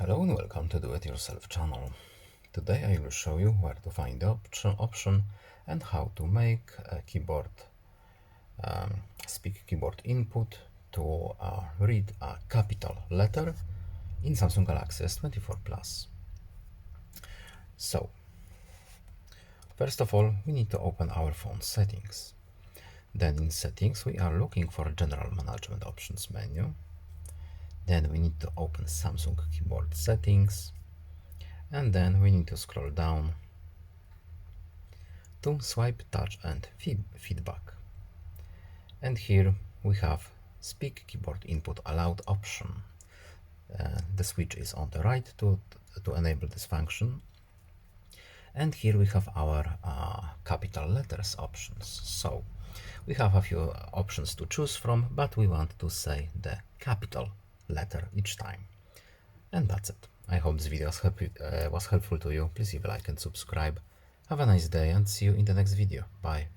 Hello and welcome to Do It Yourself channel. Today I will show you where to find the option and how to make a keyboard speak keyboard input to read a capital letter in Samsung Galaxy S24 Plus. So first of all, we need to open our phone settings. Then in settings we are looking for general management options menu. Then we need to open Samsung keyboard settings, and then we need to scroll down to swipe, touch and feedback. And here we have speak keyboard input allowed option. The switch is on the right to enable this function. And here we have our capital letters options. So we have a few options to choose from, but we want to say the capital letter each time. And that's it. I hope this video was helpful to you. Please leave a like and subscribe. Have a nice day and see you in the next video. Bye.